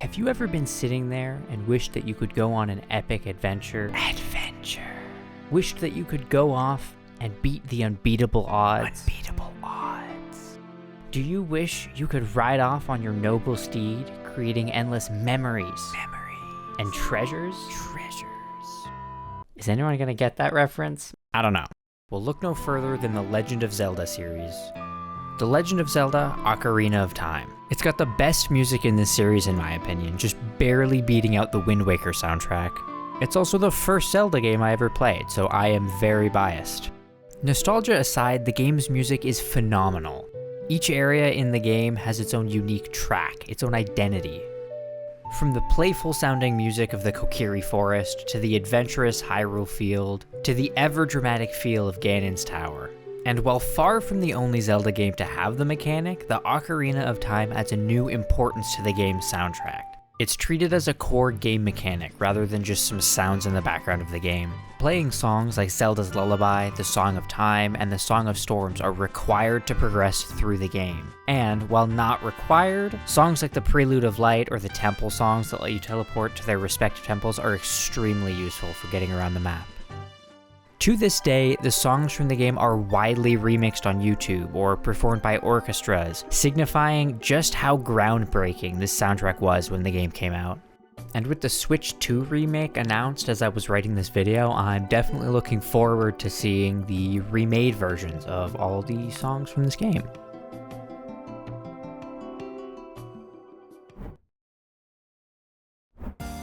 Have you ever been sitting there and wished that you could go on an epic adventure? Wished that you could go off and beat the unbeatable odds? Do you wish you could ride off on your noble steed, creating endless memories and treasures? Is anyone gonna get that reference? I don't know. Well, look no further than the Legend of Zelda series. The Legend of Zelda: Ocarina of Time. It's got the best music in this series in my opinion, just barely beating out the Wind Waker soundtrack. It's also the first Zelda game I ever played, so I am very biased. Nostalgia aside, the game's music is phenomenal. Each area in the game has its own unique track, its own identity. From the playful sounding music of the Kokiri Forest, to the adventurous Hyrule Field, to the ever-dramatic feel of Ganon's Tower. And while far from the only Zelda game to have the mechanic, the Ocarina of Time adds a new importance to the game's soundtrack. It's treated as a core game mechanic rather than just some sounds in the background of the game. Playing songs like Zelda's Lullaby, the Song of Time, and the Song of Storms are required to progress through the game. And, while not required, songs like the Prelude of Light or the temple songs that let you teleport to their respective temples are extremely useful for getting around the map. To this day, the songs from the game are widely remixed on YouTube or performed by orchestras, signifying just how groundbreaking this soundtrack was when the game came out. And with the Switch 2 remake announced as I was writing this video, I'm definitely looking forward to seeing the remade versions of all the songs from this game.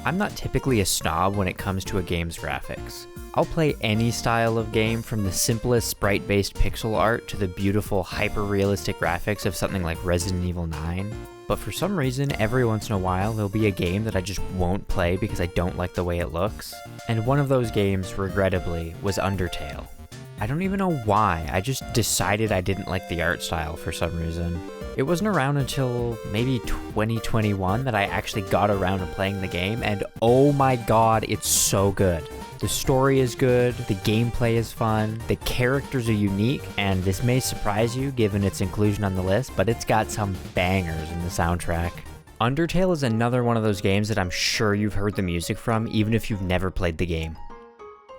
I'm not typically a snob when it comes to a game's graphics. I'll play any style of game, from the simplest sprite-based pixel art to the beautiful hyper-realistic graphics of something like Resident Evil 9. But for some reason, every once in a while, there'll be a game that I just won't play because I don't like the way it looks. And one of those games, regrettably, was Undertale. I don't even know why, I just decided I didn't like the art style for some reason. It wasn't around until maybe 2021 that I actually got around to playing the game, and oh my god, it's so good. The story is good, the gameplay is fun, the characters are unique, and this may surprise you given its inclusion on the list, but it's got some bangers in the soundtrack. Undertale is another one of those games that I'm sure you've heard the music from, even if you've never played the game.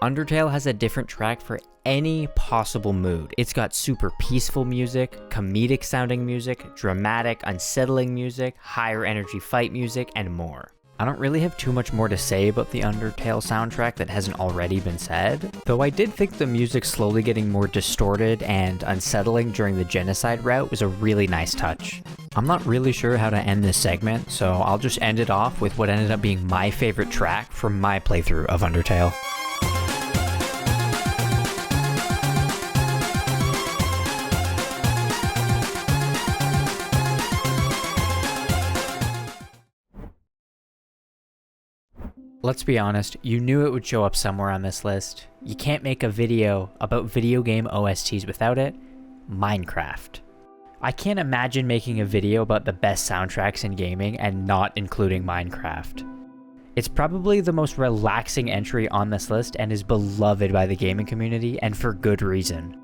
Undertale has a different track for any possible mood. It's got super peaceful music, comedic sounding music, dramatic, unsettling music, higher energy fight music, and more. I don't really have too much more to say about the Undertale soundtrack that hasn't already been said, though I did think the music slowly getting more distorted and unsettling during the genocide route was a really nice touch. I'm not really sure how to end this segment, so I'll just end it off with what ended up being my favorite track from my playthrough of Undertale. Let's be honest, you knew it would show up somewhere on this list. You can't make a video about video game OSTs without it. Minecraft. I can't imagine making a video about the best soundtracks in gaming and not including Minecraft. It's probably the most relaxing entry on this list and is beloved by the gaming community, and for good reason.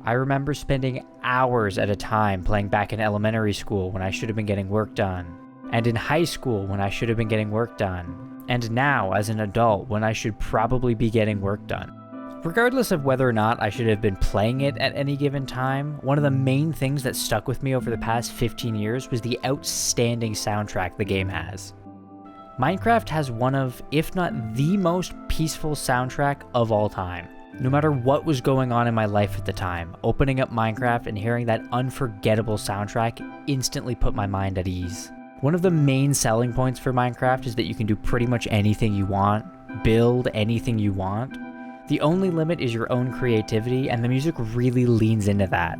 I remember spending hours at a time playing back in elementary school when I should have been getting work done, and in high school when I should have been getting work done, and now as an adult when I should probably be getting work done. Regardless of whether or not I should have been playing it at any given time, one of the main things that stuck with me over the past 15 years was the outstanding soundtrack the game has. Minecraft has one of, if not the most peaceful soundtrack of all time. No matter what was going on in my life at the time, opening up Minecraft and hearing that unforgettable soundtrack instantly put my mind at ease. One of the main selling points for Minecraft is that you can do pretty much anything you want, build anything you want. The only limit is your own creativity, and the music really leans into that.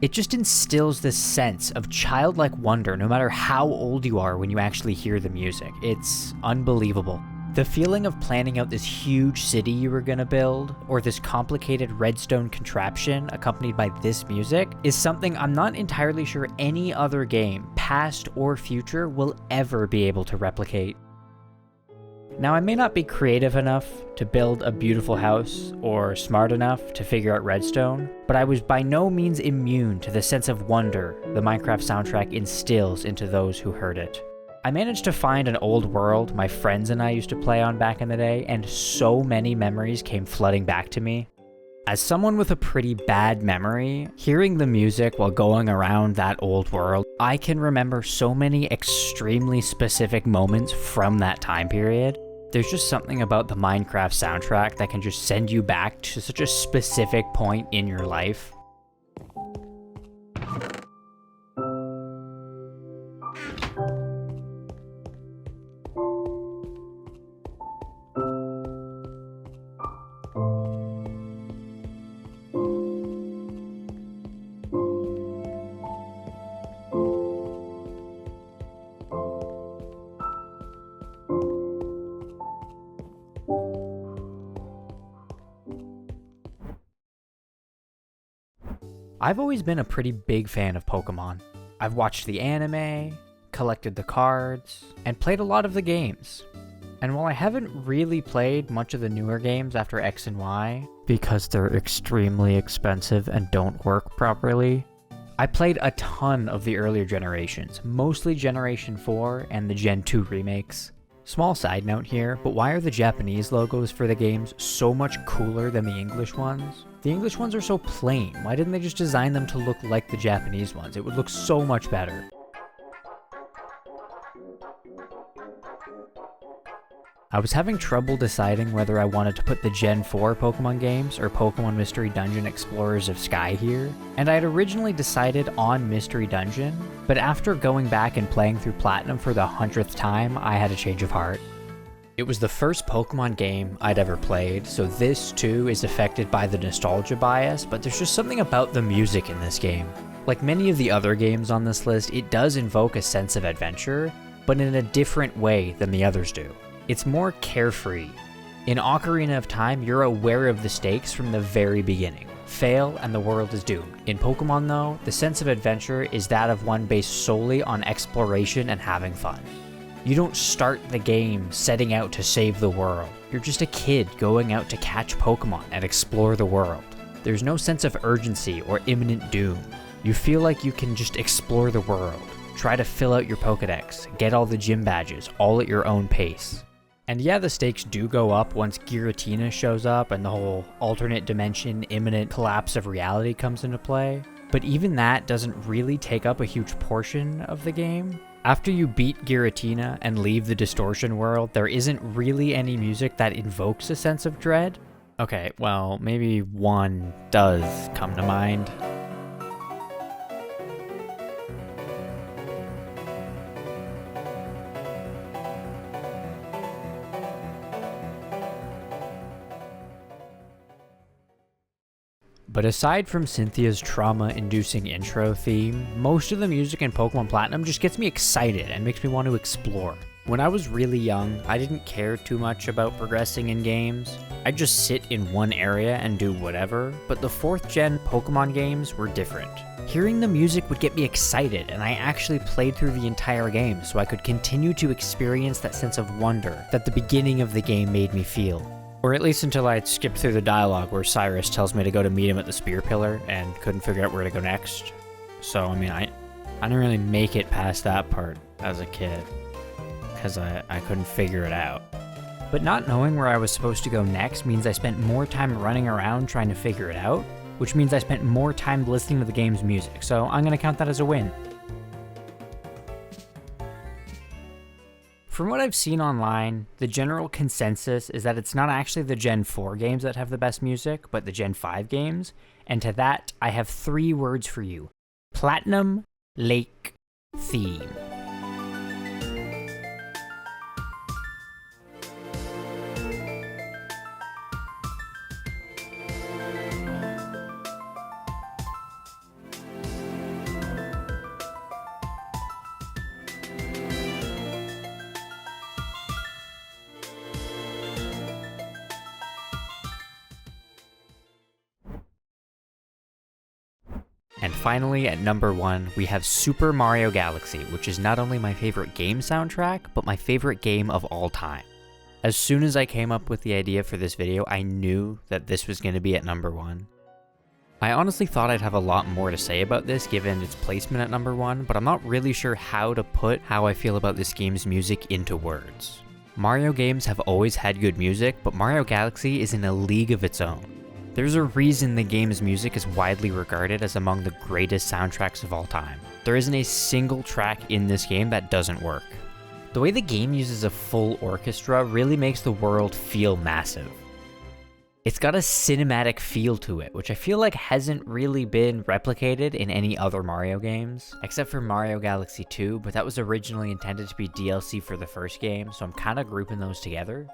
It just instills this sense of childlike wonder no matter how old you are when you actually hear the music. It's unbelievable. The feeling of planning out this huge city you were gonna build, or this complicated redstone contraption accompanied by this music, is something I'm not entirely sure any other game, past or future, will ever be able to replicate. Now, I may not be creative enough to build a beautiful house, or smart enough to figure out redstone, but I was by no means immune to the sense of wonder the Minecraft soundtrack instills into those who heard it. I managed to find an old world my friends and I used to play on back in the day, and so many memories came flooding back to me. As someone with a pretty bad memory, hearing the music while going around that old world, I can remember so many extremely specific moments from that time period. There's just something about the Minecraft soundtrack that can just send you back to such a specific point in your life. I've always been a pretty big fan of Pokemon. I've watched the anime, collected the cards, and played a lot of the games. And while I haven't really played much of the newer games after X and Y, because they're extremely expensive and don't work properly, I played a ton of the earlier generations, mostly Generation 4 and the Gen 2 remakes. Small side note here, but why are the Japanese logos for the games so much cooler than the English ones? The English ones are so plain. Why didn't they just design them to look like the Japanese ones? It would look so much better. I was having trouble deciding whether I wanted to put the Gen 4 Pokemon games or Pokemon Mystery Dungeon Explorers of Sky here, and I had originally decided on Mystery Dungeon, but after going back and playing through Platinum for the 100th time, I had a change of heart. It was the first Pokemon game I'd ever played, so this too is affected by the nostalgia bias, but there's just something about the music in this game. Like many of the other games on this list, it does invoke a sense of adventure, but in a different way than the others do. It's more carefree. In Ocarina of Time, you're aware of the stakes from the very beginning. Fail and the world is doomed. In Pokemon though, the sense of adventure is that of one based solely on exploration and having fun. You don't start the game setting out to save the world. You're just a kid going out to catch Pokemon and explore the world. There's no sense of urgency or imminent doom. You feel like you can just explore the world, try to fill out your Pokedex, get all the gym badges, all at your own pace. And yeah, the stakes do go up once Giratina shows up and the whole alternate dimension, imminent collapse of reality comes into play. But even that doesn't really take up a huge portion of the game. After you beat Giratina and leave the distortion world, there isn't really any music that invokes a sense of dread. Okay, well, maybe one does come to mind. But aside from Cynthia's trauma-inducing intro theme, most of the music in Pokemon Platinum just gets me excited and makes me want to explore. When I was really young, I didn't care too much about progressing in games. I'd just sit in one area and do whatever, but the 4th gen Pokemon games were different. Hearing the music would get me excited, and I actually played through the entire game so I could continue to experience that sense of wonder that the beginning of the game made me feel. Or at least until I skipped through the dialogue where Cyrus tells me to go to meet him at the Spear Pillar and couldn't figure out where to go next. So, I mean, I didn't really make it past that part as a kid, because I couldn't figure it out. But not knowing where I was supposed to go next means I spent more time running around trying to figure it out, which means I spent more time listening to the game's music, so I'm going to count that as a win. From what I've seen online, the general consensus is that it's not actually the Gen 4 games that have the best music, but the Gen 5 games, and to that, I have 3 words for you. Platinum Lake Theme. And finally, at number 1, we have Super Mario Galaxy, which is not only my favorite game soundtrack, but my favorite game of all time. As soon as I came up with the idea for this video, I knew that this was going to be at number 1. I honestly thought I'd have a lot more to say about this given its placement at number 1, but I'm not really sure how to put how I feel about this game's music into words. Mario games have always had good music, but Mario Galaxy is in a league of its own. There's a reason the game's music is widely regarded as among the greatest soundtracks of all time. There isn't a single track in this game that doesn't work. The way the game uses a full orchestra really makes the world feel massive. It's got a cinematic feel to it, which I feel like hasn't really been replicated in any other Mario games, except for Mario Galaxy 2, but that was originally intended to be DLC for the first game, so I'm kind of grouping those together.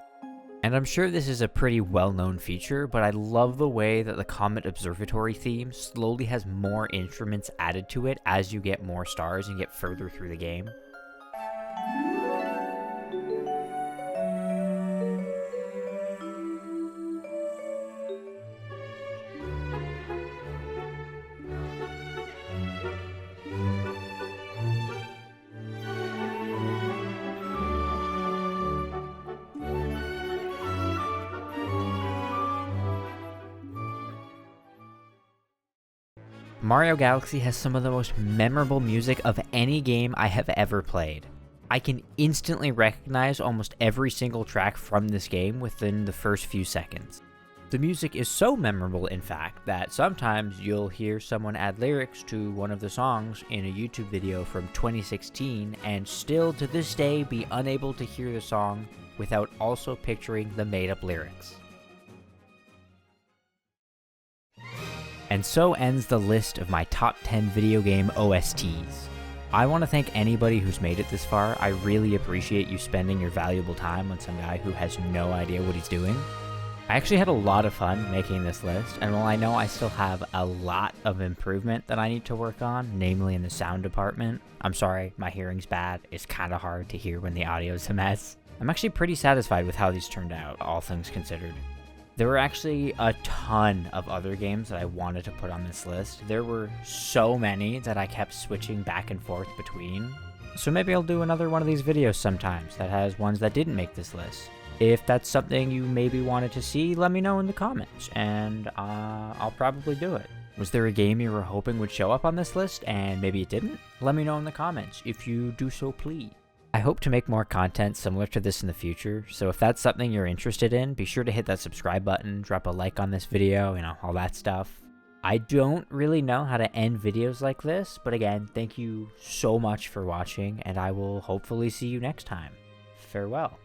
And I'm sure this is a pretty well-known feature, but I love the way that the Comet Observatory theme slowly has more instruments added to it as you get more stars and get further through the game. Mario Galaxy has some of the most memorable music of any game I have ever played. I can instantly recognize almost every single track from this game within the first few seconds. The music is so memorable, in fact, that sometimes you'll hear someone add lyrics to one of the songs in a YouTube video from 2016 and still to this day be unable to hear the song without also picturing the made-up lyrics. And so ends the list of my top 10 video game OSTs. I want to thank anybody who's made it this far. I really appreciate you spending your valuable time on some guy who has no idea what he's doing. I actually had a lot of fun making this list, and while I know I still have a lot of improvement that I need to work on, namely in the sound department, I'm sorry, my hearing's bad. It's kind of hard to hear when the audio's a mess. I'm actually pretty satisfied with how these turned out, all things considered. There were actually a ton of other games that I wanted to put on this list. There were so many that I kept switching back and forth between. So maybe I'll do another one of these videos sometimes that has ones that didn't make this list. If that's something you maybe wanted to see, let me know in the comments, and I'll probably do it. Was there a game you were hoping would show up on this list and maybe it didn't? Let me know in the comments if you do so, please. I hope to make more content similar to this in the future, so if that's something you're interested in, be sure to hit that subscribe button, drop a like on this video, all that stuff. I don't really know how to end videos like this, but again, thank you so much for watching, and I will hopefully see you next time. Farewell.